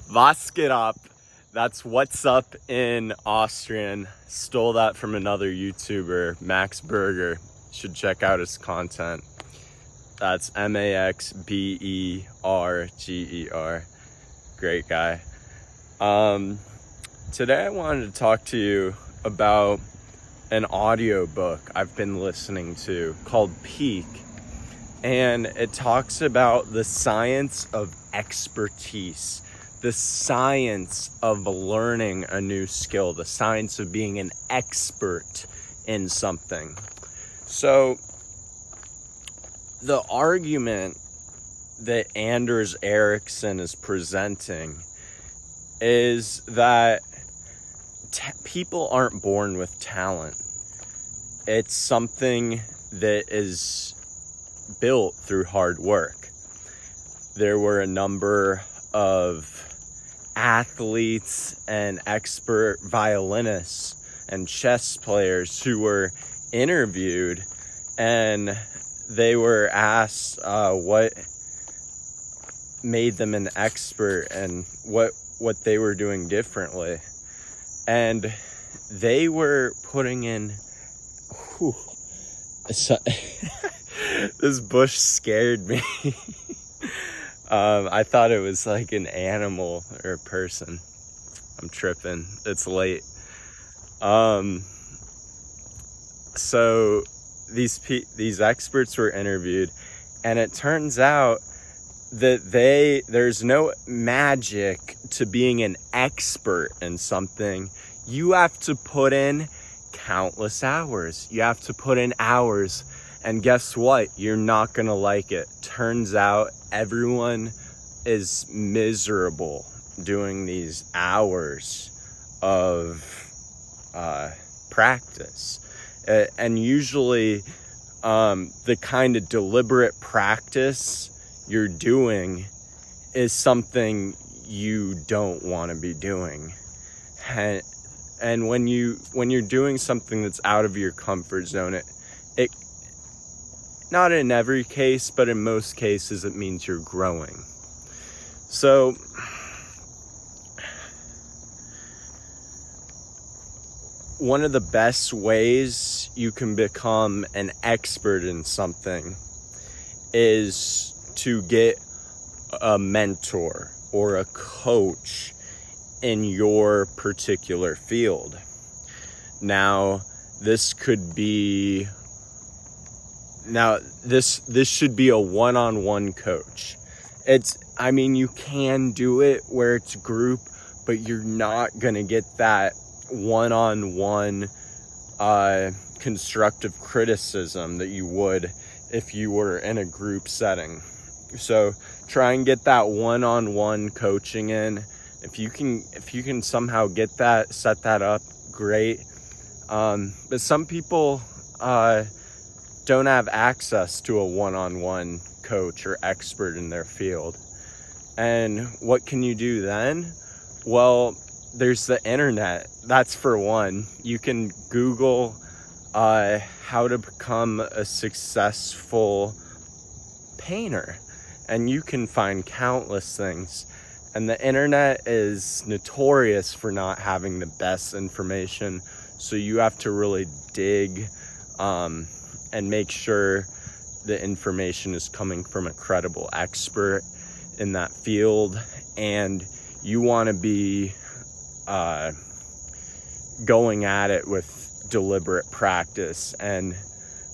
Was geht up? That's what's up in Austrian. Stole that from another YouTuber, Max Berger. Should check out his content. That's Maxberger. Great guy. Today I wanted to talk to you about an audiobook I've been listening to called Peak. And it talks about the science of expertise, the science of learning a new skill, the science of being an expert in something. So the argument that Anders Ericsson is presenting is that people aren't born with talent. It's something that is built through hard work. There were a number of athletes and expert violinists and chess players who were interviewed, and they were asked what made them an expert and what they were doing differently. And they were putting in this bush scared me. I thought it was like an animal or a person. I'm tripping. It's late. So these experts were interviewed, and it turns out that there's no magic to being an expert in something. You have to put in countless hours. You have to put in hours. And guess what? You're not gonna like it. Turns out everyone is miserable doing these hours of practice. And usually the kind of deliberate practice you're doing is something you don't want to be doing. And when you're doing something that's out of your comfort zone, it not in every case, but in most cases, it means you're growing. So one of the best ways you can become an expert in something is to get a mentor or a coach in your particular field. Now, this should be a one-on-one coach. You can do it where it's group, but you're not gonna get that one-on-one constructive criticism that you would if you were in a group setting. So try and get that one-on-one coaching in. If you can somehow get that, set that up, great. But some people don't have access to a one-on-one coach or expert in their field. And what can you do then? Well, there's the internet. That's for one. You can Google how to become a successful painter, and you can find countless things. And the internet is notorious for not having the best information, so you have to really dig and make sure the information is coming from a credible expert in that field. And you want to be going at it with deliberate practice and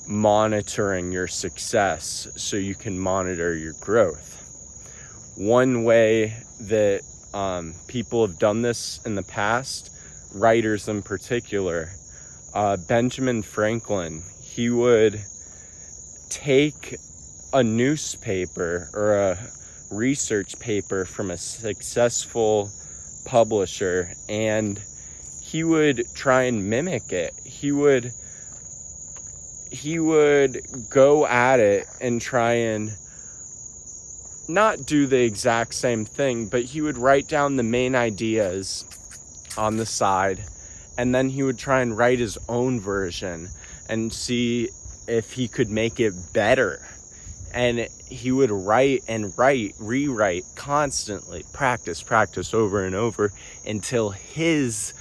monitoring your success so you can monitor your growth. One way that people have done this in the past, writers in particular, Benjamin Franklin, he would take a newspaper or a research paper from a successful publisher, and he would try and mimic it. He would go at it and try and not do the exact same thing, but he would write down the main ideas on the side, and then he would try and write his own version and see if he could make it better And he would write and rewrite constantly, practice over and over until his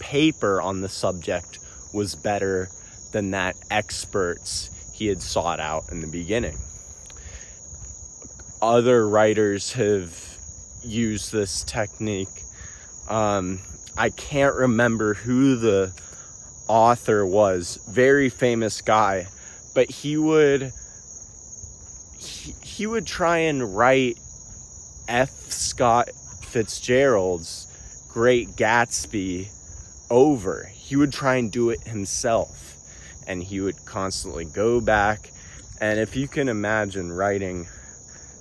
paper on the subject was better than that experts he had sought out in the beginning. Other writers have used this technique. I can't remember who the author was, very famous guy, but he would try and write F. Scott Fitzgerald's Great Gatsby over. He would try and do it himself, and he would constantly go back. And if you can imagine, writing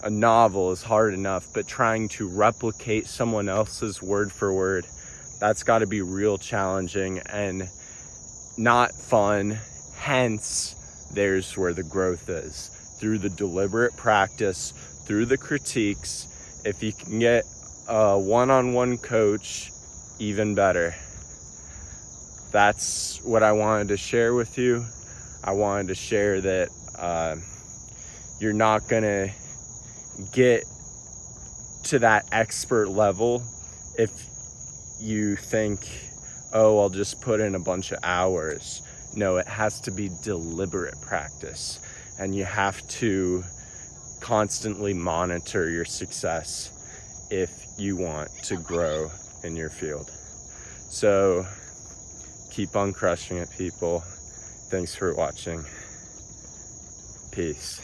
a novel is hard enough, but trying to replicate someone else's word for word, that's got to be real challenging and not fun. Hence, there's where the growth is, through the deliberate practice, through the critiques. If you can get a one-on-one coach, even better. That's what I wanted to share with you. I wanted to share that you're not gonna get to that expert level if you think, oh, I'll just put in a bunch of hours. No, it has to be deliberate practice, and you have to constantly monitor your success if you want to grow in your field. So keep on crushing it, people. Thanks for watching. Peace.